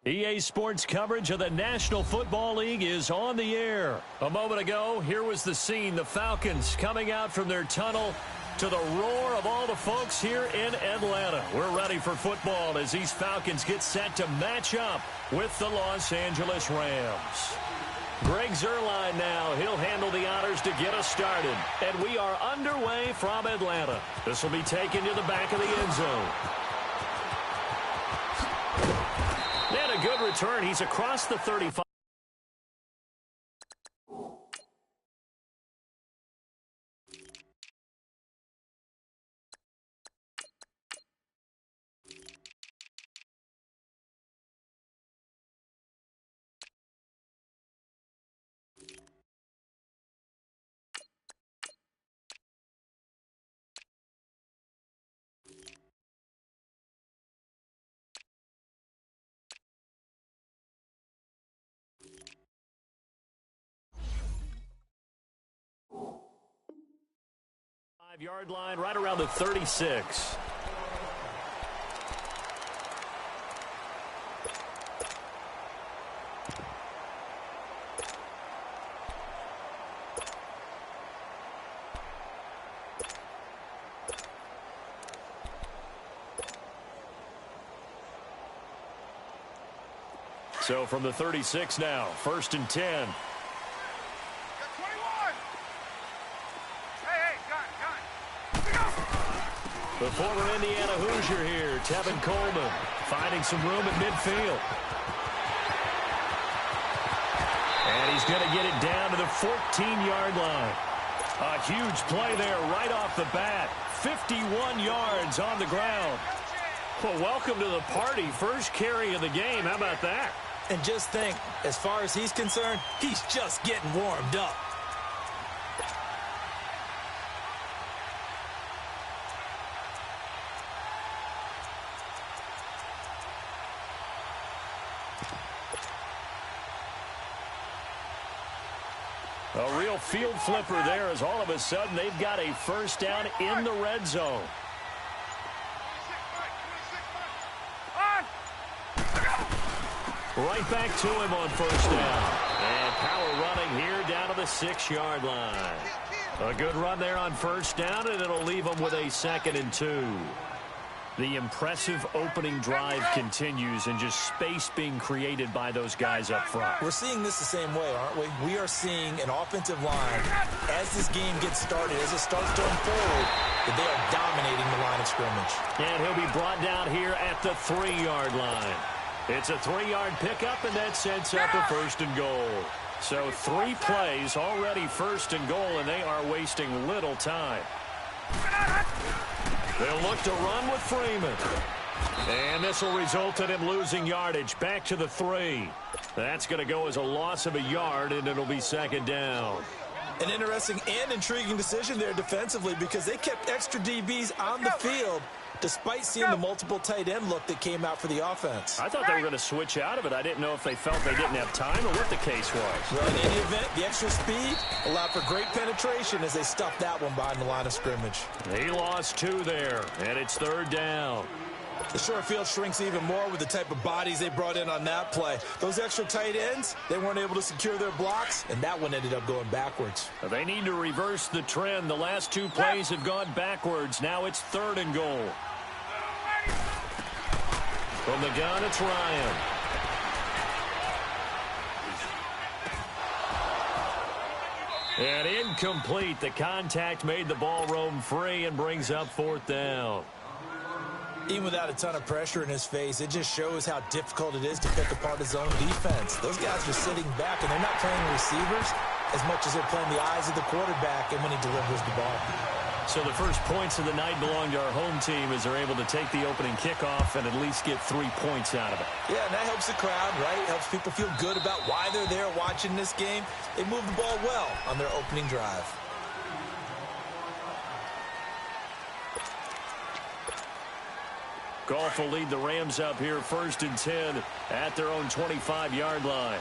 EA Sports coverage of the National Football League is on the air. A moment ago, here was the scene. The Falcons coming out from their tunnel to the roar of all the folks here in Atlanta. We're ready for football as these Falcons get set to match up with the Los Angeles Rams. Greg Zuerlein now. He'll handle the honors to get us started. And we are underway from Atlanta. This will be taken to the back of the end zone. And a good return. He's across the 35. Yard line right around the 36. So from the 36 now, 1st and 10. The former Indiana Hoosier here, Tevin Coleman, finding some room at midfield. And he's going to get it down to the 14-yard line. A huge play there right off the bat. 51 yards on the ground. Well, welcome to the party. First carry of the game. How about that? And just think, as far as he's concerned, he's just getting warmed up. A real field flipper there as all of a sudden they've got a first down in the red zone. Right back to him on first down. And power running here down to the 6-yard line. A good run there on first down, and it'll leave them with a 2nd and 2. The impressive opening drive continues and just space being created by those guys up front. We're seeing this the same way, aren't we? We are seeing an offensive line, as this game gets started, as it starts to unfold, that they are dominating the line of scrimmage. And he'll be brought down here at the 3-yard line. It's a 3-yard pickup, and that sets up a 1st and goal. So 3 plays already 1st and goal, and they are wasting little time. They'll look to run with Freeman. And this will result in him losing yardage. Back to the 3. That's going to go as a loss of a yard, and it'll be 2nd down. An interesting and intriguing decision there defensively because they kept extra DBs on the field despite seeing the multiple tight end look that came out for the offense. I thought they were going to switch out of it. I didn't know if they felt they didn't have time or what the case was. Well, in any event, the extra speed allowed for great penetration as they stuffed that one behind the line of scrimmage. He lost 2 there, and it's 3rd down. The short field shrinks even more with the type of bodies they brought in on that play. Those extra tight ends, they weren't able to secure their blocks, and that one ended up going backwards. They need to reverse the trend. The last 2 plays have gone backwards. Now it's 3rd and goal. From the gun, it's Ryan. And incomplete. The contact made the ball roam free and brings up 4th down. Even without a ton of pressure in his face, it just shows how difficult it is to pick apart his own defense. Those guys are sitting back, and they're not playing receivers as much as they're playing the eyes of the quarterback and when he delivers the ball. So the first points of the night belong to our home team as they're able to take the opening kickoff and at least get 3 points out of it. Yeah, and that helps the crowd, right? Helps people feel good about why they're there watching this game. They moved the ball well on their opening drive. Goff will lead the Rams up here 1st and 10 at their own 25-yard line.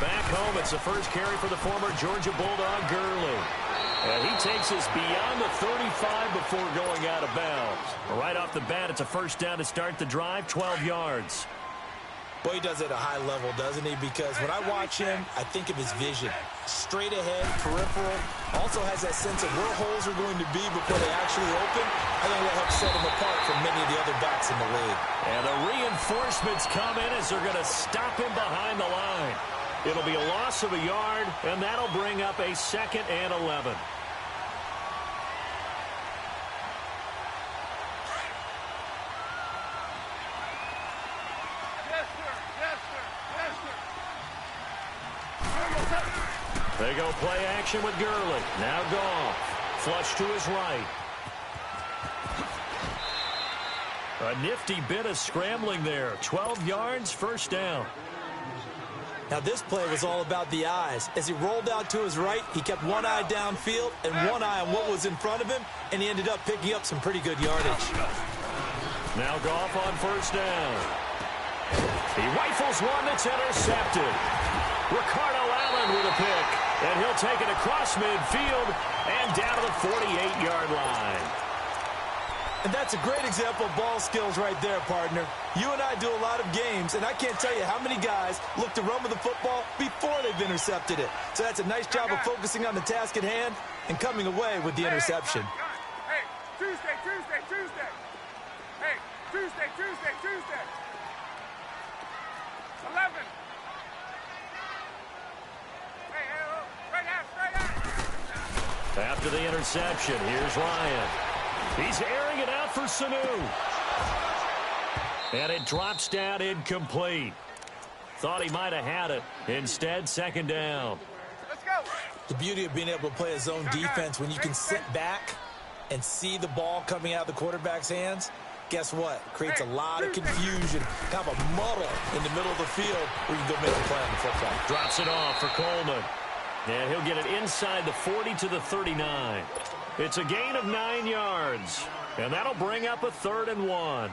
Back home, it's the first carry for the former Georgia Bulldog, Gurley. And he takes us beyond the 35 before going out of bounds. Right off the bat, it's a first down to start the drive, 12 yards. Well, he does it at a high level, doesn't he? Because when I watch him, I think of his vision. Straight ahead, peripheral. Also has that sense of where holes are going to be before they actually open. I think that helps set him apart from many of the other backs in the league. And the reinforcements come in as they're going to stop him behind the line. It'll be a loss of a yard, and that'll bring up a 2nd and 11. They go play action with Gurley. Now Goff. Flush to his right. A nifty bit of scrambling there. 12 yards, first down. Now this play was all about the eyes. As he rolled out to his right, he kept one eye downfield and one eye on what was in front of him, and he ended up picking up some pretty good yardage. Now Goff on first down. He rifles one that's intercepted. Ricardo Allen with a pick. And he'll take it across midfield and down to the 48-yard line. And that's a great example of ball skills right there, partner. You and I do a lot of games, and I can't tell you how many guys look to run with the football before they've intercepted it. So that's a nice job of focusing on the task at hand and coming away with the interception. Hey, Tuesday. Hey, Tuesday. 11. After the interception, here's Ryan. He's airing it out for Sanu. And it drops down incomplete. Thought he might have had it. Instead, 2nd down. Let's go. The beauty of being able to play a zone defense when you can sit back and see the ball coming out of the quarterback's hands, guess what? Creates a lot of confusion, kind of a muddle in the middle of the field where you can go make a play on the football. Drops it off for Coleman. And he'll get it inside the 40 to the 39. It's a gain of 9 yards. And that'll bring up a 3rd and 1.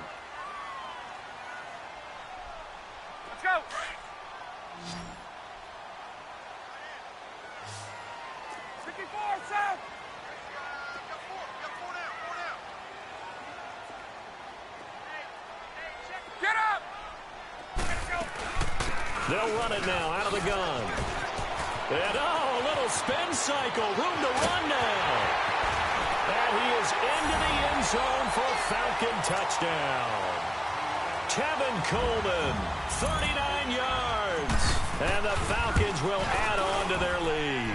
Let's go. Get up. They'll run it now out of the gun. And, a little spin cycle. Room to run now. And he is into the end zone for a Falcon touchdown. Tevin Coleman, 39 yards. And the Falcons will add on to their lead.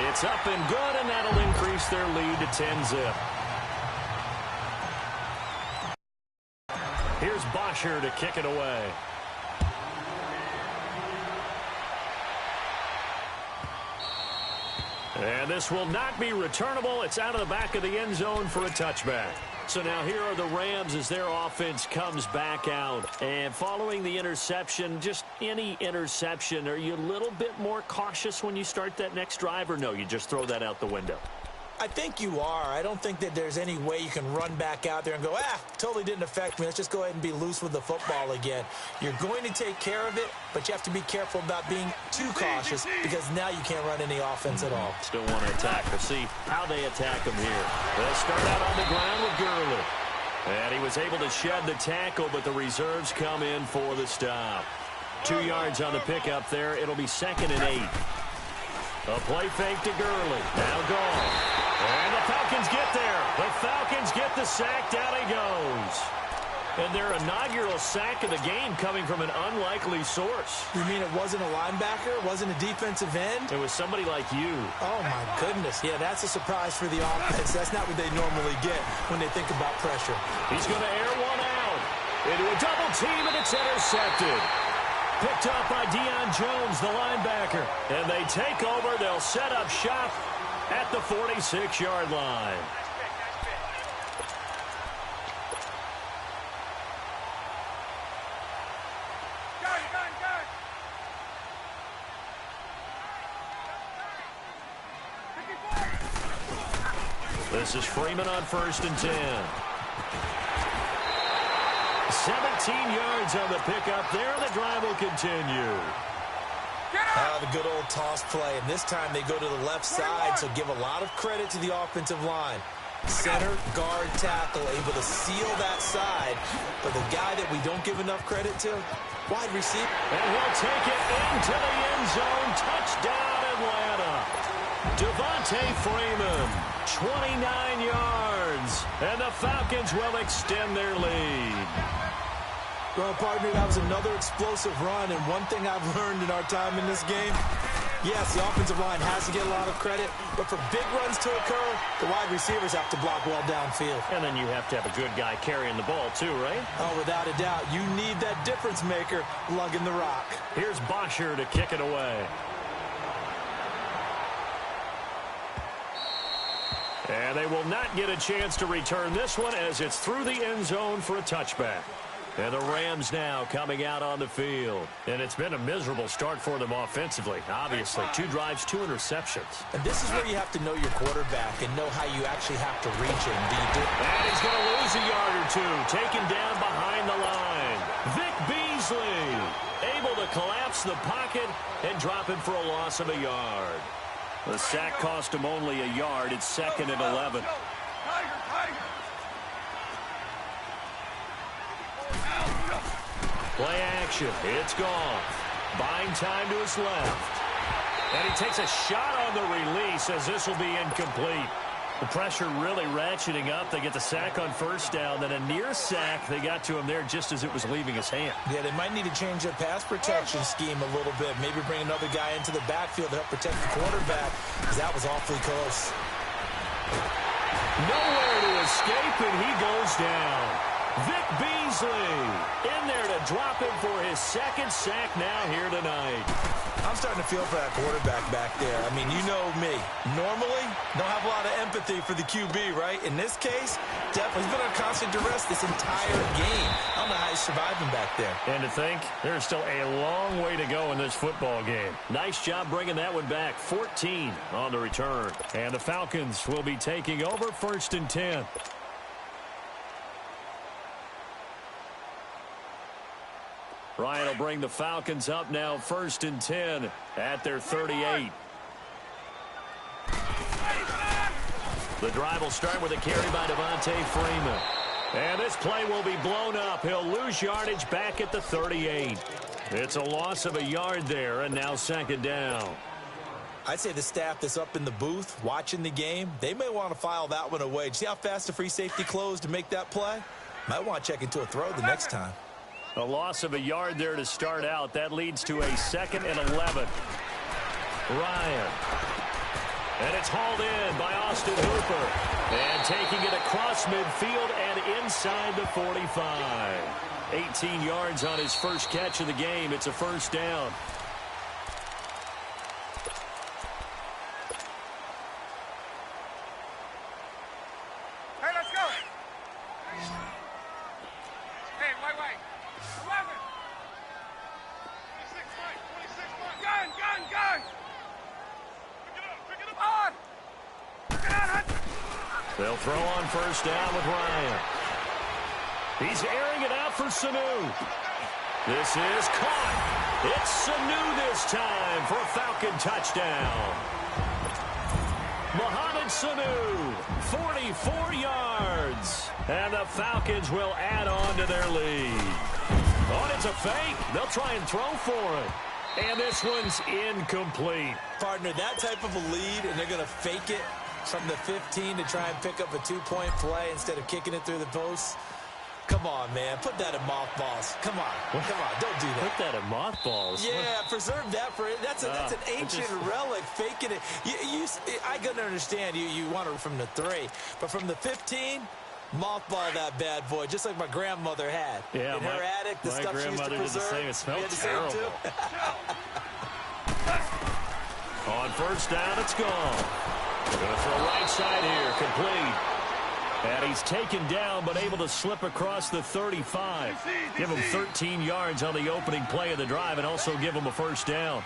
It's up and good, and that'll increase their lead to 10-zip. Here's Bosher to kick it away. And this will not be returnable. It's out of the back of the end zone for a touchback. So now here are the Rams as their offense comes back out. And following the interception, just any interception, are you a little bit more cautious when you start that next drive, or no, you just throw that out the window? I think you are. I don't think that there's any way you can run back out there and go, totally didn't affect me. Let's just go ahead and be loose with the football again. You're going to take care of it, but you have to be careful about being too cautious because now you can't run any offense at all. Still want to attack. We'll see how they attack him here. They'll start out on the ground with Gurley. And he was able to shed the tackle, but the reserves come in for the stop. 2 yards on the pickup there. It'll be 2nd and 8. A play fake to Gurley. Now Goff. And the Falcons get there. The Falcons get the sack. Down he goes. And their inaugural sack of the game coming from an unlikely source. You mean it wasn't a linebacker? It wasn't a defensive end? It was somebody like you. Oh, my goodness. Yeah, that's a surprise for the offense. That's not what they normally get when they think about pressure. He's going to air one out. Into a double team, and it's intercepted. Picked up by Deion Jones, the linebacker. And they take over. They'll set up shop at the 46-yard line. This is Freeman on 1st and 10. 17 yards on the pickup there. The drive will continue. The good old toss play, and this time they go to the left side, so give a lot of credit to the offensive line. Center, guard, tackle, able to seal that side, but the guy that we don't give enough credit to, wide receiver. And he'll take it into the end zone. Touchdown, Atlanta. Devontae Freeman, 29 yards, and the Falcons will extend their lead. Well, partner, that was another explosive run, and one thing I've learned in our time in this game, yes, the offensive line has to get a lot of credit, but for big runs to occur, the wide receivers have to block well downfield. And then you have to have a good guy carrying the ball too, right? Oh, without a doubt. You need that difference maker lugging the rock. Here's Bosher to kick it away. And they will not get a chance to return this one as it's through the end zone for a touchback. And the Rams now coming out on the field. And it's been a miserable start for them offensively. Obviously, 2 drives, 2 interceptions. And this is where you have to know your quarterback and know how you actually have to reach him. And he's going to lose a yard or 2. Taken down behind the line. Vic Beasley able to collapse the pocket and drop him for a loss of a yard. The sack cost him only a yard. It's 2nd and 11. Play action. It's gone. Buying time to his left. And he takes a shot on the release as this will be incomplete. The pressure really ratcheting up. They get the sack on first down. Then a near sack. They got to him there just as it was leaving his hand. Yeah, they might need to change their pass protection scheme a little bit. Maybe bring another guy into the backfield to help protect the quarterback, because that was awfully close. Nowhere to escape, and he goes down. Vic Beasley in there to drop him for his 2nd sack now here tonight. I'm starting to feel for that quarterback back there. I mean, you know me. Normally, don't have a lot of empathy for the QB, right? In this case, definitely he's been on constant duress this entire game. I don't know how he's surviving back there. And to think, there's still a long way to go in this football game. Nice job bringing that one back. 14 on the return. And the Falcons will be taking over 1st and 10. Ryan will bring the Falcons up now 1st and 10 at their 38. The drive will start with a carry by Devontae Freeman. And this play will be blown up. He'll lose yardage back at the 38. It's a loss of a yard there, and now 2nd down. I'd say the staff that's up in the booth watching the game, they may want to file that one away. See how fast the free safety closed to make that play? Might want to check into a throw the next time. A loss of a yard there to start out. That leads to a 2nd and 11. Ryan. And it's hauled in by Austin Hooper. And taking it across midfield and inside the 45. 18 yards on his first catch of the game. It's a 1st down. Hey, let's go. Hey, wait. 11. 26, Mike. Gun. Pick it up. On. Pick it on. They'll throw on 1st down with Ryan. He's airing it out for Sanu. This is caught. It's Sanu this time for a Falcon touchdown. Mohamed Sanu, 44 yards. And the Falcons will add on to their lead. Oh, it's a fake. They'll try and throw for it. And this one's incomplete. Partner, that type of a lead, and they're going to fake it from the 15 to try and pick up a 2-point play instead of kicking it through the posts. Come on, man. Put that in mothballs. Come on. Don't do that. Put that in mothballs. Yeah, preserve that for it. That's an ancient relic. Faking it. I couldn't understand. You want it from the 3. But from the 15, mothball that bad boy, just like my grandmother had. Yeah, in her attic, the stuff she used to preserve. Did the same. It smelled terrible. too. On 1st down, it's gone. Going to throw right side here. Complete. And he's taken down, but able to slip across the 35. Give him 13 yards on the opening play of the drive and also give him a 1st down.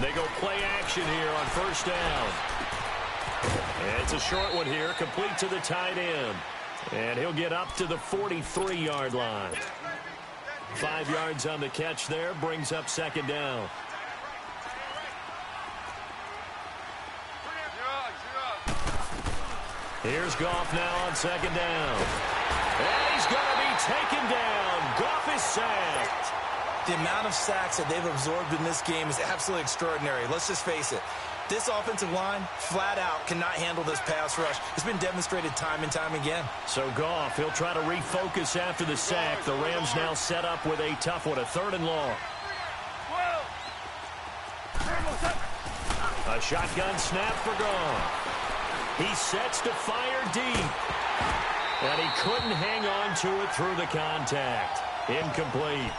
They go play action here on 1st down. And it's a short one here, complete to the tight end. And he'll get up to the 43-yard line. 5 yards on the catch there, brings up second down. Here's Goff now on second down. And he's going to be taken down. Goff is sacked. The amount of sacks that they've absorbed in this game is absolutely extraordinary. Let's just face it. This offensive line, flat out, cannot handle this pass rush. It's been demonstrated time and time again. So Goff, he'll try to refocus after the sack. The Rams now set up with a tough one, a 3rd and long. A shotgun snap for Goff. He sets to fire deep. And he couldn't hang on to it through the contact. Incomplete.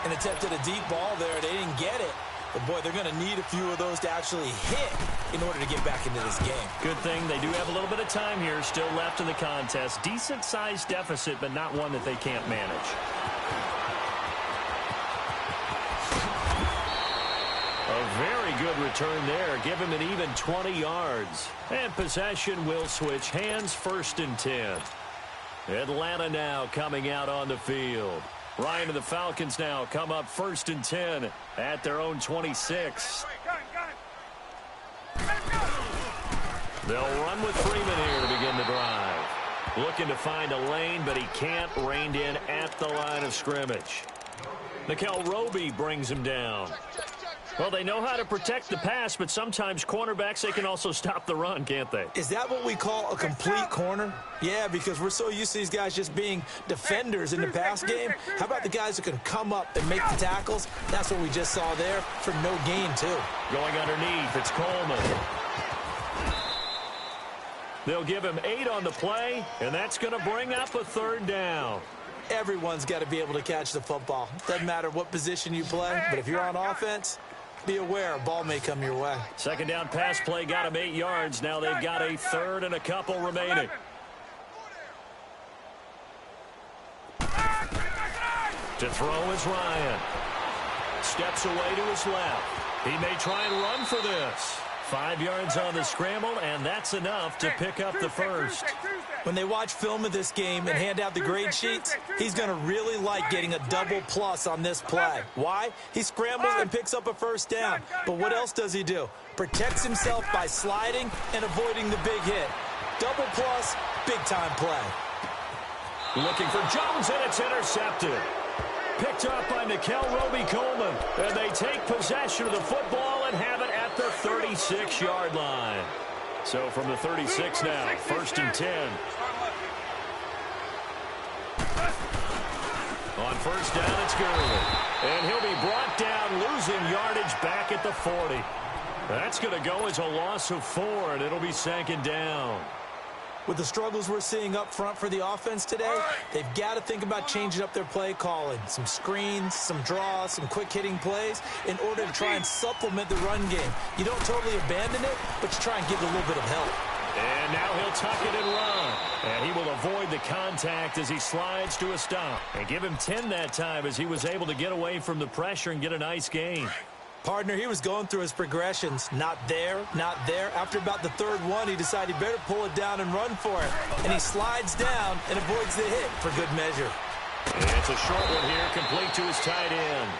An attempt at a deep ball there. They didn't get it. But, boy, they're going to need a few of those to actually hit in order to get back into this game. Good thing they do have a little bit of time here still left in the contest. Decent-sized deficit, but not one that they can't manage. A very good return there. Give him an even 20 yards. And possession will switch hands, 1st and 10. Atlanta now coming out on the field. Ryan and the Falcons now come up 1st and 10 at their own 26. They'll run with Freeman here to begin the drive. Looking to find a lane, but he can't. Reined in at the line of scrimmage. Nickel Roby brings him down. Well, they know how to protect the pass, but sometimes cornerbacks, they can also stop the run, can't they? Is that what we call a complete corner? Yeah, because we're so used to these guys just being defenders in the pass game. How about the guys who can come up and make the tackles? That's what we just saw there for no gain, too. Going underneath, it's Coleman. They'll give him 8 on the play, and that's going to bring up a 3rd down. Everyone's got to be able to catch the football. Doesn't matter what position you play, but if you're on offense, be aware a ball may come your way. Second down pass play got him 8 yards. Now they've got a 3rd and a couple remaining. To throw is Ryan. Steps away to his left. He may try and run for this. 5 yards on the scramble, and that's enough to pick up the 1st. When they watch film of this game and hand out the grade sheets, he's going to really like getting a double plus on this play. Why? He scrambles and picks up a 1st down. But what else does he do? Protects himself by sliding and avoiding the big hit. Double plus, big-time play. Looking for Jones, and it's intercepted. Picked up by Nickel Roby Coleman. And they take possession of the football and have it at the 36-yard line. So from the 36 now, 1st and 10. On 1st down, it's Gurley. And he'll be brought down, losing yardage back at the 40. That's going to go as a loss of 4, and it'll be 2nd down. With the struggles we're seeing up front for the offense today, they've got to think about changing up their play calling. Some screens, some draws, some quick-hitting plays in order to try and supplement the run game. You don't totally abandon it, but you try and give it a little bit of help. And now he'll tuck it and run. And he will avoid the contact as he slides to a stop. And give him 10 that time as he was able to get away from the pressure and get a nice gain. Partner, he was going through his progressions. Not there, not there. After about the 3rd one, he decided he better pull it down and run for it. And he slides down and avoids the hit for good measure. And it's a short one here, complete to his tight end.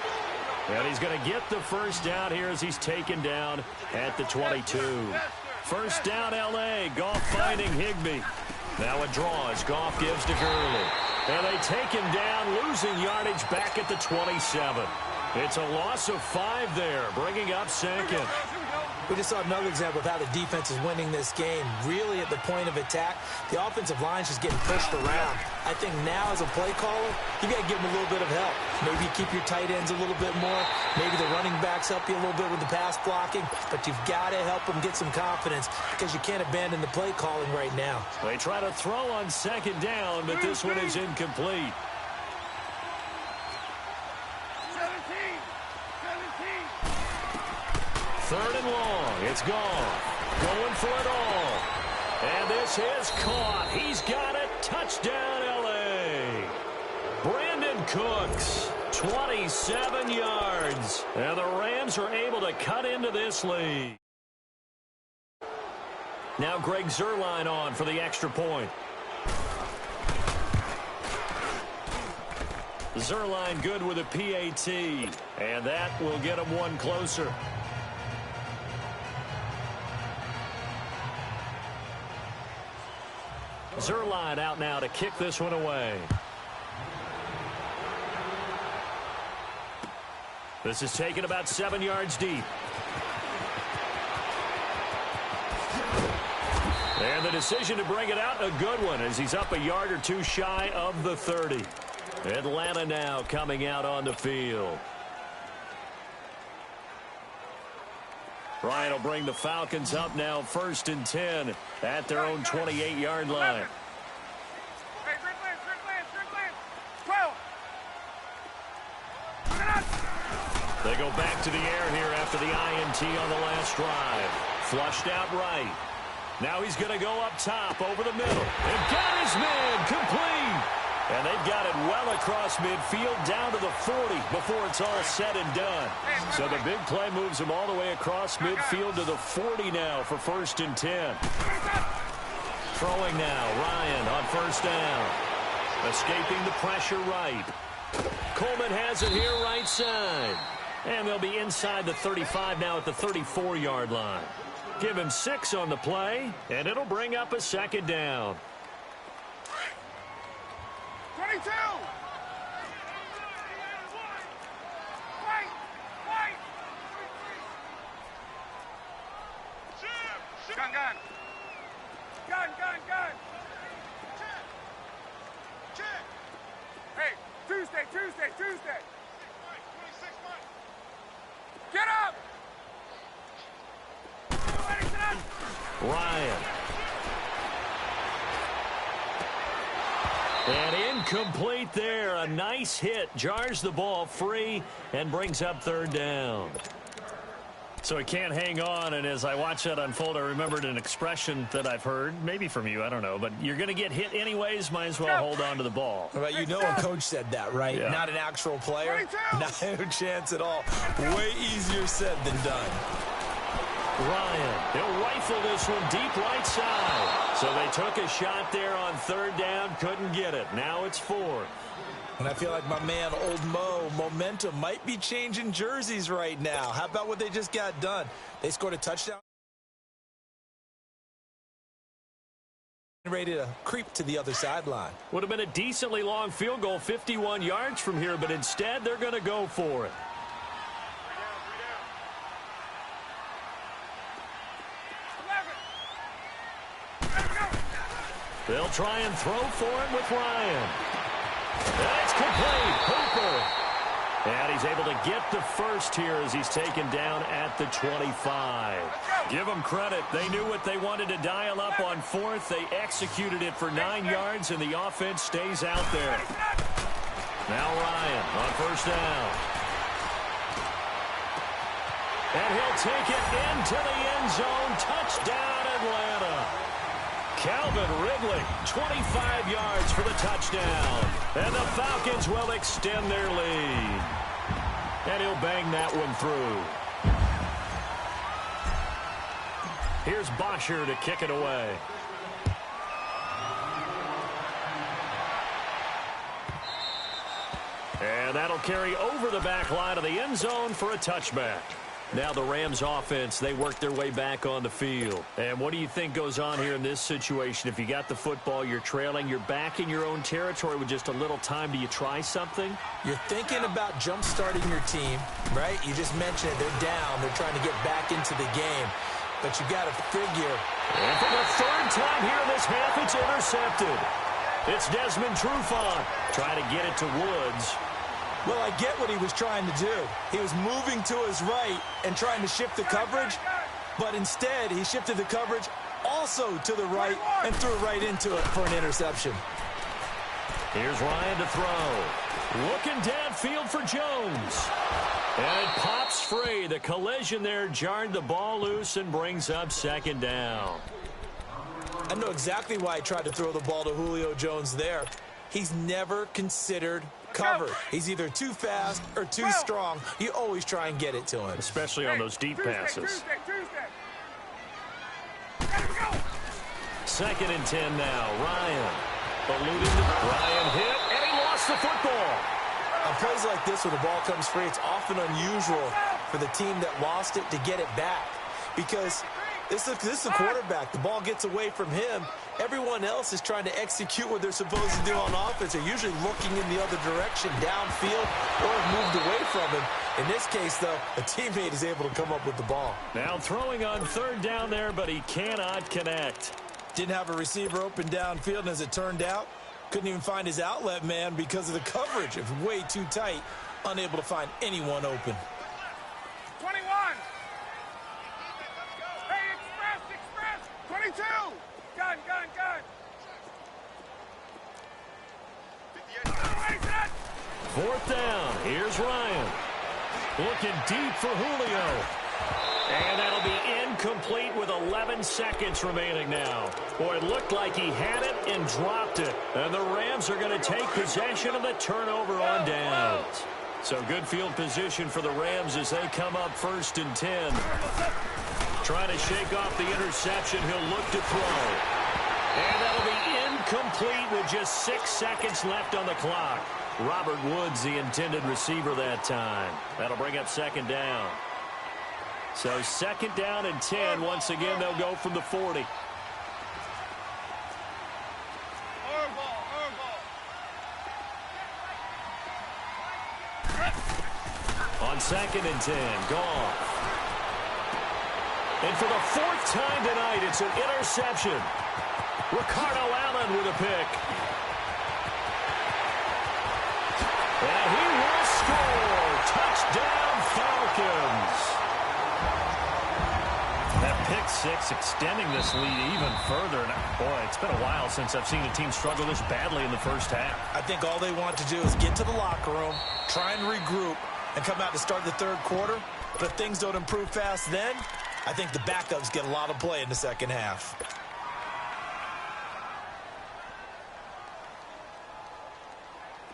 And he's going to get the 1st down here as he's taken down at the 22. 1st down, L.A. Goff finding Higbee. Now a draw as Goff gives to Gurley. And they take him down, losing yardage back at the 27. It's a loss of 5 there, bringing up 2nd. We just saw another example of how the defense is winning this game. Really at the point of attack, the offensive line's just getting pushed around. I think now as a play caller, you got to give them a little bit of help. Maybe you keep your tight ends a little bit more. Maybe the running backs help you a little bit with the pass blocking. But you've got to help them get some confidence because you can't abandon the play calling right now. They try to throw on 2nd down, but this one is incomplete. 3rd and long. It's gone. Going for it all. And this is caught. He's got it. Touchdown, L.A. Brandon Cooks, 27 yards. And the Rams are able to cut into this lead. Now Greg Zuerlein on for the extra point. Zerline good with a PAT. And that will get him one closer. Zerline out now to kick this one away. This is taken about 7 yards deep. And the decision to bring it out, a good one, as he's up a yard or two shy of the 30. Atlanta now coming out on the field. Ryan will bring the Falcons up now 1st and 10 at their own 28-yard line. Hey, Greg Lance, 12. They go back to the air here after the INT on the last drive. Flushed out right. Now he's going to go up top over the middle. And got his man complete. And they've got it well across midfield down to the 40 before it's all said and done. So the big play moves him all the way across midfield to the 40 now for 1st and 10. Throwing now, Ryan on 1st down. Escaping the pressure right. Coleman has it here right side. And they'll be inside the 35 now at the 34-yard line. Give him 6 on the play, and it'll bring up a 2nd down. 22! Gun. Check. Hey, Tuesday. Get up! Ryan. And incomplete there. A nice hit. Jars the ball free and brings up 3rd down. So he can't hang on, and as I watch that unfold, I remembered an expression that I've heard, maybe from you, I don't know, but you're going to get hit anyways, might as well hold on to the ball. Well, you know a coach said that, right? Yeah. Not an actual player. Not a chance at all. Way easier said than done. Ryan, he'll rifle this one deep right side. So they took a shot there on 3rd down, couldn't get it. Now it's 4th. And I feel like my man, Old Mo, momentum might be changing jerseys right now. How about what they just got done? They scored a touchdown. Ready to creep to the other sideline. Would have been a decently long field goal, 51 yards from here, but instead they're going to go for it. They'll try and throw for him with Ryan. That's complete. Hooper. And he's able to get the 1st here as he's taken down at the 25. Give them credit. They knew what they wanted to dial up on 4th. They executed it for 9 yards, and the offense stays out there. Now Ryan on 1st down. And he'll take it into the end zone. Touchdown, Atlanta. Calvin Ridley, 25 yards for the touchdown. And the Falcons will extend their lead. And he'll bang that one through. Here's Bosher to kick it away. And that'll carry over the back line of the end zone for a touchback. Now the Rams offense, they work their way back on the field. And what do you think goes on here in this situation? If you got the football, you're trailing, you're back in your own territory with just a little time. Do you try something? You're thinking about jump-starting your team, right? You just mentioned it. They're down. They're trying to get back into the game. But you got to figure. And for the 3rd time here in this half, it's intercepted. It's Desmond Trufant trying to get it to Woods. Well, I get what he was trying to do. He was moving to his right and trying to shift the coverage, but instead he shifted the coverage also to the right and threw right into it for an interception. Here's Ryan to throw. Looking downfield for Jones. And it pops free. The collision there jarred the ball loose and brings up 2nd down. I know exactly why he tried to throw the ball to Julio Jones there. He's never considered cover. He's either too fast or too strong. You always try and get it to him. Especially on those deep passes. Tuesday. 2nd and 10 now. Ryan. Ryan hit, and he lost the football. On plays like this where the ball comes free, it's often unusual for the team that lost it to get it back. Because this is a quarterback. The ball gets away from him. Everyone else is trying to execute what they're supposed to do on offense. They're usually looking in the other direction, downfield, or have moved away from him. In this case, though, a teammate is able to come up with the ball. Now throwing on third down there, but he cannot connect. Didn't have a receiver open downfield, and as it turned out, couldn't even find his outlet man because of the coverage. It was way too tight, unable to find anyone open. 21. Hey, express. 22. Gun. Fourth down. Here's Ryan. Looking deep for Julio. And that'll be incomplete with 11 seconds remaining now. Boy, it looked like he had it and dropped it. And the Rams are going to take possession of the turnover on downs. So good field position for the Rams as they come up 1st and 10. Trying to shake off the interception. He'll look to throw. And that'll be incomplete with just 6 seconds left on the clock. Robert Woods, the intended receiver that time. That'll bring up 2nd down. So 2nd down and 10. Once again, they'll go from the 40. On 2nd and 10, Goff. And for the 4th time tonight, it's an interception. Ricardo Allen with a pick. And he will score. Touchdown, Falcons. That pick six extending this lead even further. And boy, it's been a while since I've seen a team struggle this badly in the first half. I think all they want to do is get to the locker room, try and regroup, and come out to start the 3rd quarter. But if things don't improve fast then, I think the backups get a lot of play in the 2nd half.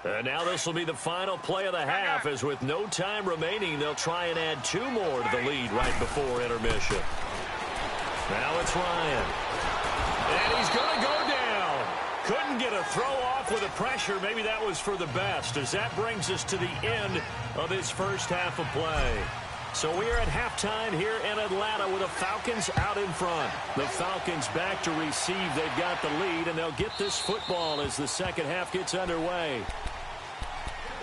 And now this will be the final play of the half, as with no time remaining, they'll try and add 2 more to the lead right before intermission. Now it's Ryan. And he's going to go down. Couldn't get a throw off with the pressure. Maybe that was for the best, as that brings us to the end of this first half of play. So we are at halftime here in Atlanta with the Falcons out in front. The Falcons back to receive. They've got the lead, and they'll get this football as the second half gets underway.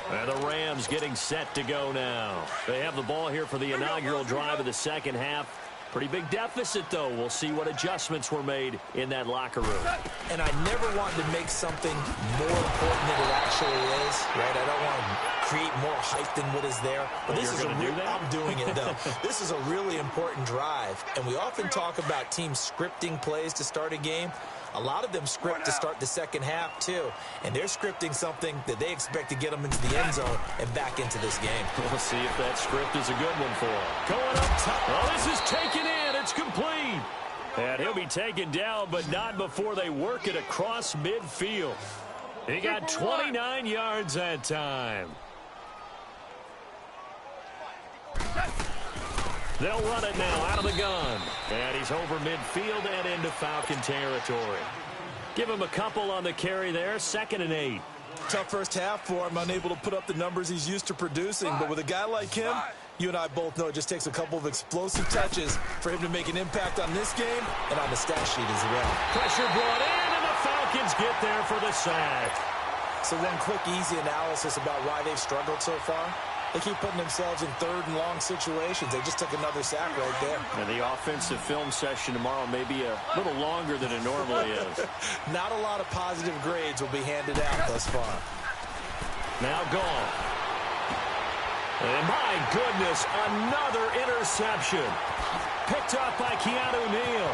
And the Rams getting set to go now. They have the ball here for the inaugural drive of the second half. Pretty big deficit, though. We'll see what adjustments were made in that locker room. And I never want to make something more important than it actually is, right? I don't want to create more hype than what is there. But this is I'm doing it, though. This is a really important drive. And we often talk about teams scripting plays to start a game. A lot of them script to start the second half, too. And they're scripting something that they expect to get them into the end zone and back into this game. We'll see if that script is a good one for them. Going up top. Oh, this is taken in. It's complete. And he'll be taken down, but not before they work it across midfield. He got 29 yards that time. They'll run it now out of the gun. And he's over midfield and into Falcon territory. Give him a couple on the carry there. 2nd and 8. Tough first half for him, unable to put up the numbers he's used to producing. But with a guy like him, you and I both know it just takes a couple of explosive touches for him to make an impact on this game and on the stat sheet as well. Pressure brought in, and the Falcons get there for the sack. So one quick, easy analysis about why they've struggled so far. They keep putting themselves in 3rd and long situations. They just took another sack right there. And the offensive film session tomorrow may be a little longer than it normally is. Not a lot of positive grades will be handed out thus far. Now gone. And my goodness, another interception. Picked up by Keanu Neal.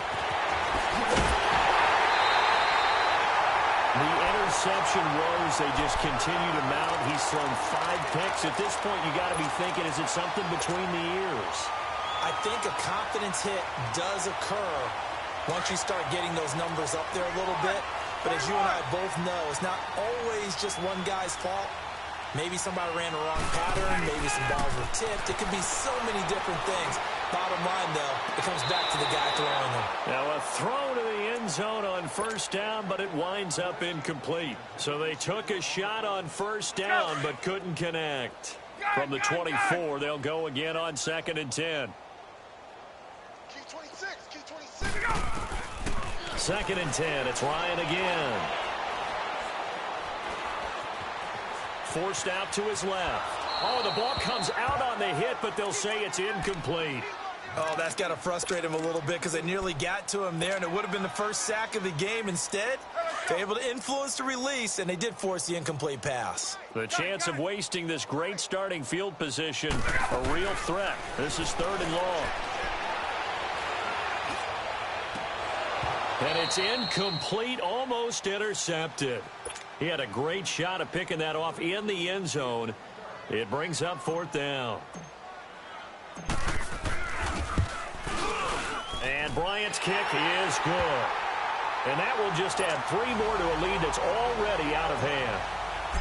The interception woes, they just continue to mount. He's thrown 5 picks. At this point, you got to be thinking, is it something between the ears? I think a confidence hit does occur once you start getting those numbers up there a little bit. But as you and I both know, it's not always just one guy's fault. Maybe somebody ran the wrong pattern. Maybe some balls were tipped. It could be so many different things. Bottom line, though, it comes back to the guy throwing them. Now a throw to the end end zone on first down, but it winds up incomplete. So they took a shot on first down, but couldn't connect. From the 24, they'll go again on 2nd and 10. Key 26, key 26. 2nd and 10. It's Ryan again. Forced out to his left. Oh, the ball comes out on the hit, but they'll say it's incomplete. Oh, that's got to frustrate him a little bit because they nearly got to him there, and it would have been the first sack of the game. Instead, they're able to influence the release, and they did force the incomplete pass. The chance of wasting this great starting field position, a real threat. This is 3rd and long. And it's incomplete, almost intercepted. He had a great shot at picking that off in the end zone. It brings up 4th down. And Bryant's kick is good. And that will just add 3 more to a lead that's already out of hand.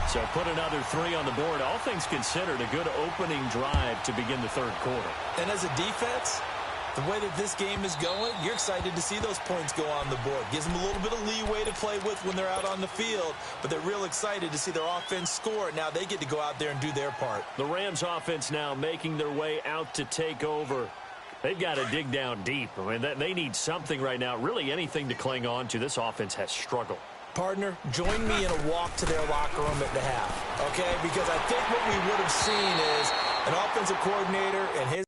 So put another 3 on the board. All things considered, a good opening drive to begin the 3rd quarter. And as a defense, the way that this game is going, you're excited to see those points go on the board. Gives them a little bit of leeway to play with when they're out on the field, but they're real excited to see their offense score. Now they get to go out there and do their part. The Rams offense now making their way out to take over. They've got to dig down deep. I mean, they need something right now, really anything to cling on to. This offense has struggled. Partner, join me in a walk to their locker room at the half, okay? Because I think what we would have seen is an offensive coordinator and his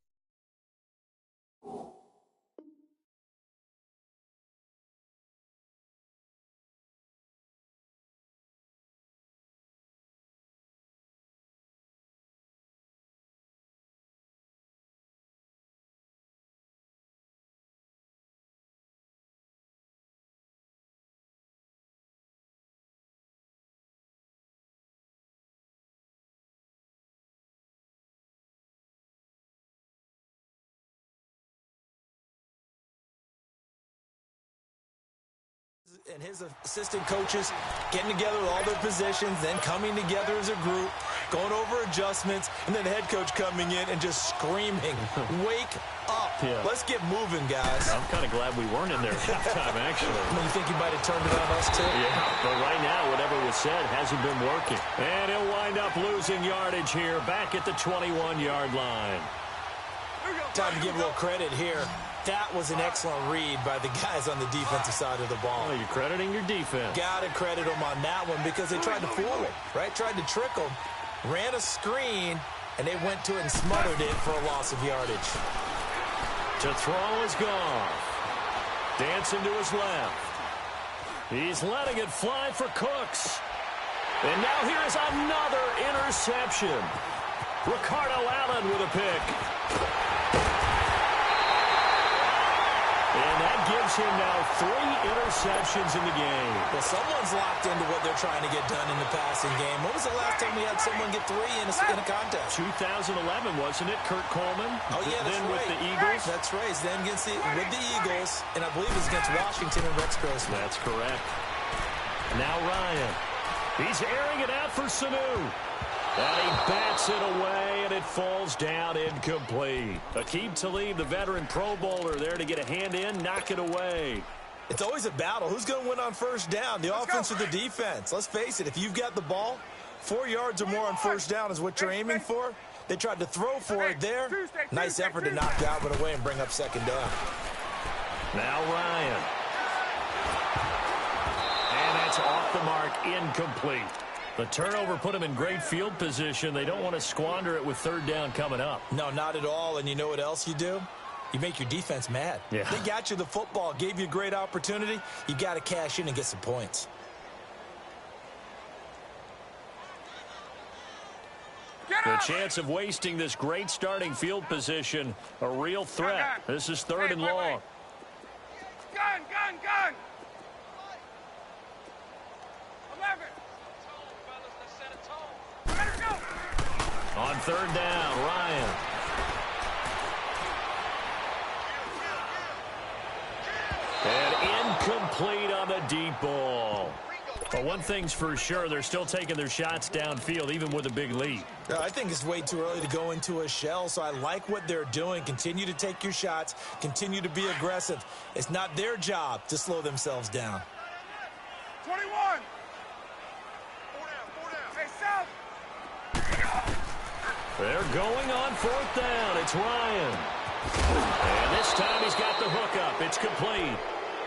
and his assistant coaches getting together with all their positions, then coming together as a group, going over adjustments, and then the head coach coming in and just screaming, wake up. Yeah. Let's get moving, guys. I'm kind of glad we weren't in there at halftime, actually. You think he might have turned it on us, too? Yeah, but right now, whatever was said hasn't been working. And he'll wind up losing yardage here back at the 21-yard line. Time to give a little credit here. That was an excellent read by the guys on the defensive side of the ball. Oh, you're crediting your defense. Got to credit them on that one because they tried to fool him, right? Tried to trick him, ran a screen, and they went to it and smothered it for a loss of yardage. To throw is gone. Dancing to his left. He's letting it fly for Cooks. And now here is another interception. Ricardo Allen with a pick. And that gives him now 3 interceptions in the game. Well, someone's locked into what they're trying to get done in the passing game. When was the last time we had someone get 3 in a contest? 2011, wasn't it? Kurt Coleman. Oh, yeah, that's then right. With the Eagles. That's right. Then with the Eagles, and I believe it's against Washington and Rex Grossman. That's correct. Now Ryan. He's airing it out for Sanu. And he bats it away, and it falls down incomplete. Aqib Talib, the veteran Pro Bowler, there to get a hand in, knock it away. It's always a battle. Who's going to win on first down, the offense or the defense? Let's face it, if you've got the ball, 4 yards or more on first down is what you're aiming for. They tried to throw for it there. Nice effort to knock Galvin away and bring up 2nd down. Now Ryan. And that's off the mark, incomplete. The turnover put them in great field position. They don't want to squander it with 3rd down coming up. No, not at all. And you know what else you do? You make your defense mad. Yeah. They got you the football, gave you a great opportunity. You got to cash in and get some points. The chance of wasting this great starting field position, a real threat. This is 3rd and long. Gun, gun, gun. 11. On 3rd down, Ryan. And incomplete on the deep ball. Well, one thing's for sure, they're still taking their shots downfield, even with a big lead. I think it's way too early to go into a shell, so I like what they're doing. Continue to take your shots. Continue to be aggressive. It's not their job to slow themselves down. 21. 4 down. Hey, South. They're going on 4th down. It's Ryan. And this time he's got the hook up. It's complete.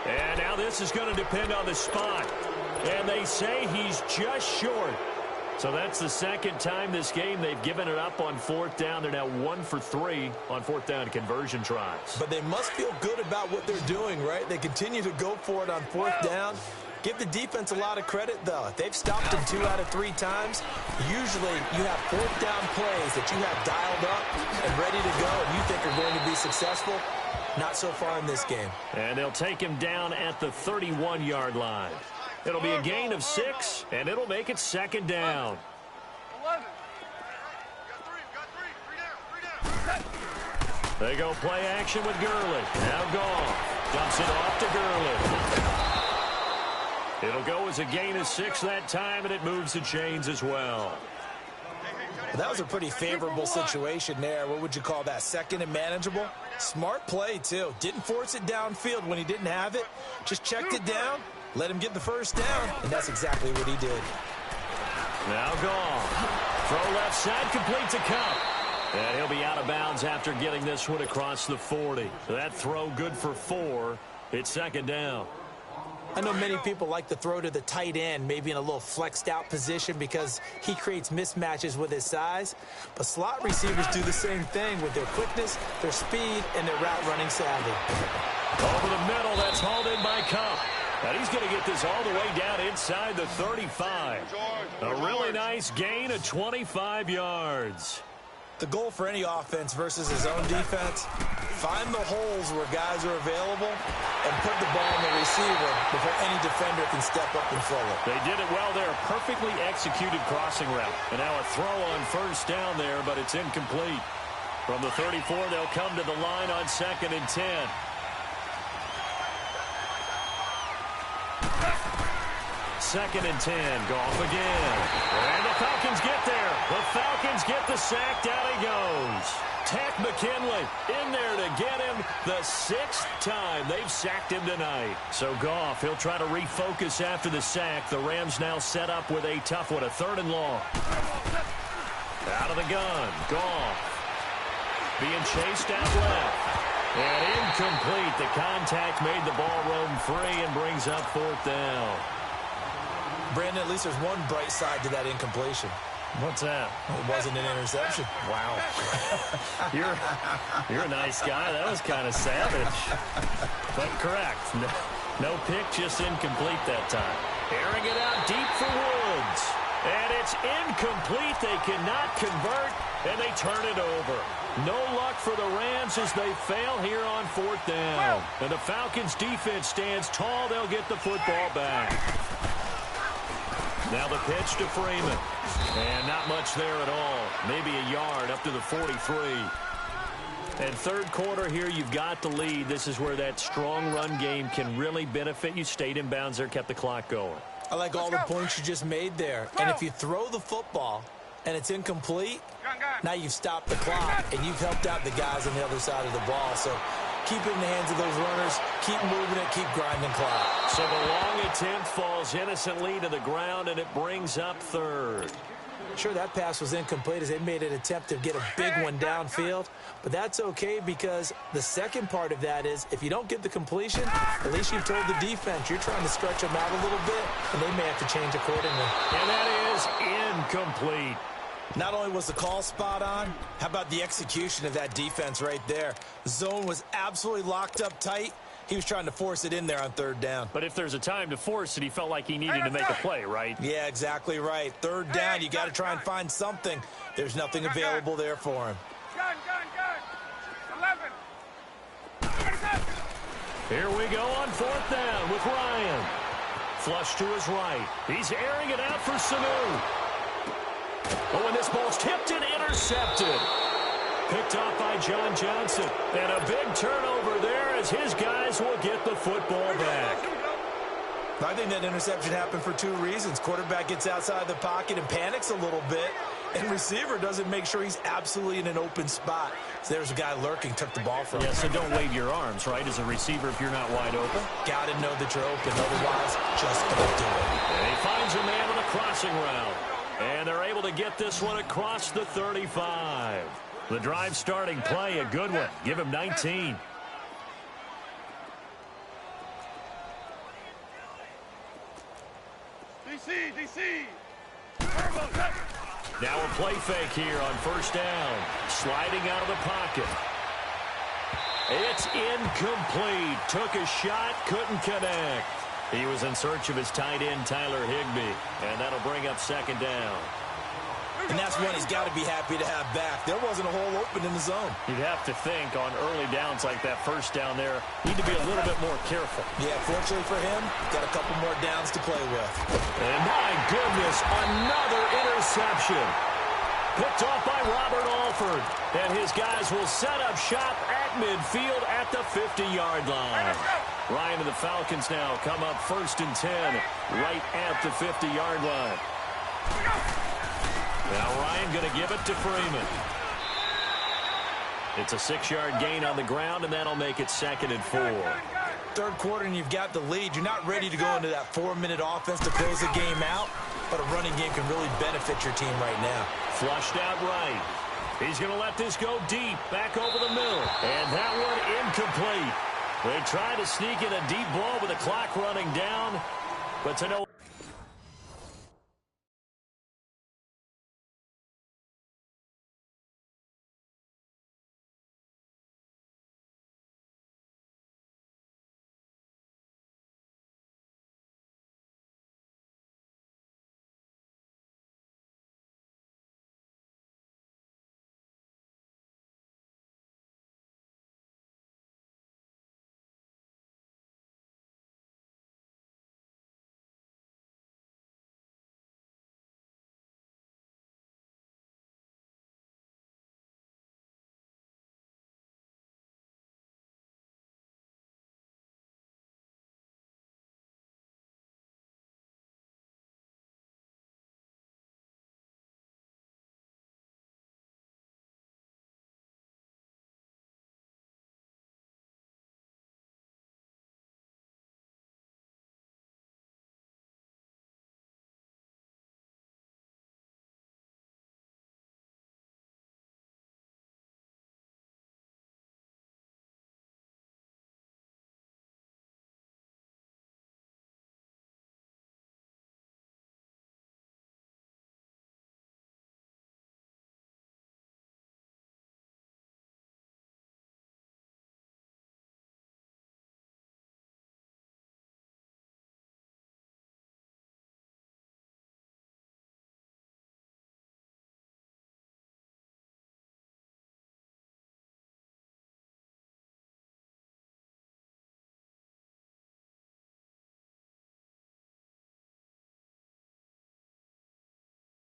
And now this is going to depend on the spot. And they say he's just short. So that's the second time this game they've given it up on 4th down. They're now 1 for 3 on 4th down conversion tries. But they must feel good about what they're doing, right? They continue to go for it on 4th down. Give the defense a lot of credit, though. If they've stopped them 2 out of 3 times, usually you have 4th down plays that you have dialed up and ready to go and you think are going to be successful. Not so far in this game. And they'll take him down at the 31-yard line. It'll be a gain of 6, and it'll make it 2nd down. 11. Got 3 down. They go play action with Gurley. Now Goff dumps it off to Gurley. It'll go as a gain of 6 that time, and it moves the chains as well. Well, that was a pretty favorable situation there. What would you call that? 2nd and manageable? Smart play, too. Didn't force it downfield when he didn't have it. Just checked it down, let him get the 1st down, and that's exactly what he did. Now Goff. Throw left side, complete to Cup. And he'll be out of bounds after getting this one across the 40. That throw good for 4. It's 2nd down. I know many people like to throw to the tight end, maybe in a little flexed out position because he creates mismatches with his size. But slot receivers do the same thing with their quickness, their speed, and their route running savvy. Over the middle, that's hauled in by Cup. And he's going to get this all the way down inside the 35. A really nice gain of 25 yards. The goal for any offense versus his own defense, find the holes where guys are available and put the ball on the receiver before any defender can step up and fill it. They did it well there. Perfectly executed crossing route. And now a throw on 1st down there, but it's incomplete. From the 34, they'll come to the line on 2nd and 10. Second and 10. Goff again. And the Falcons get there. The Falcons get the sack. Down he goes. Tack McKinley in there to get him the 6th time they've sacked him tonight. So Goff, he'll try to refocus after the sack. The Rams now set up with a tough one, a 3rd and long. Out of the gun. Goff being chased out left. And incomplete. The contact made the ball roam free and brings up 4th down. Brandon, at least there's one bright side to that incompletion. What's that? It wasn't an interception. Wow. You're a nice guy. That was kind of savage. But correct. No pick, just incomplete that time. Airing it out deep for Woods. And it's incomplete. They cannot convert, and they turn it over. No luck for the Rams as they fail here on 4th down. And the Falcons' defense stands tall. They'll get the football back. Now the pitch to Freeman. And not much there at all. Maybe a yard up to the 43. And 3rd quarter here, you've got the lead. This is where that strong run game can really benefit you. Stayed in bounds there, kept the clock going. I like all the points you just made there. And if you throw the football and it's incomplete, now you've stopped the clock and you've helped out the guys on the other side of the ball. So keep it in the hands of those runners. Keep moving it. Keep grinding clock. So the long attempt falls innocently to the ground, and it brings up 3rd. Sure, that pass was incomplete as they made an attempt to get a big one downfield. But that's okay because the second part of that is if you don't get the completion, at least you've told the defense you're trying to stretch them out a little bit, and they may have to change accordingly. And that is incomplete. Not only was the call spot on, how about the execution of that defense right there? The zone was absolutely locked up tight. He was trying to force it in there on 3rd down. But if there's a time to force it, he felt like he needed to make a play, right? Yeah, exactly right. 3rd down, you got to try and find something. There's nothing available there for him. Gun. 11. Here we go on 4th down with Ryan. Flush to his right. He's airing it out for Sanu. Oh, and this ball's tipped and intercepted. Picked off by John Johnson. And a big turnover there as his guys will get the football back. I think that interception happened for two reasons. Quarterback gets outside the pocket and panics a little bit, and receiver doesn't make sure he's absolutely in an open spot. So there's a guy lurking, took the ball from him. Yeah, so don't wave your arms, right, as a receiver if you're not wide open. Got to know that you're open, otherwise just don't do it. And he finds a man on the crossing route. And they're able to get this one across the 35. The drive starting play, a good one. Give him 19. DC. Now a play fake here on first down. Sliding out of the pocket. It's incomplete. Took a shot, couldn't connect. He was in search of his tight end, Tyler Higbee. And that'll bring up second down. And that's one he's got to be happy to have back. There wasn't a hole open in the zone. You'd have to think on early downs like that first down there, need to be a little bit more careful. Yeah, fortunately for him, got a couple more downs to play with. And my goodness, another interception. Picked off by Robert Alford. And his guys will set up shop at midfield at the 50-yard line. Ryan and the Falcons now come up 1st and 10 right at the 50-yard line. Now Ryan going to give it to Freeman. It's a 6-yard gain on the ground, and that'll make it 2nd and 4. Third quarter, and you've got the lead. You're not ready to go into that 4-minute offense to close the game out, but a running game can really benefit your team right now. Flushed out right. He's going to let this go deep, back over the middle. And that one incomplete. They try to sneak in a deep ball with the clock running down, but to no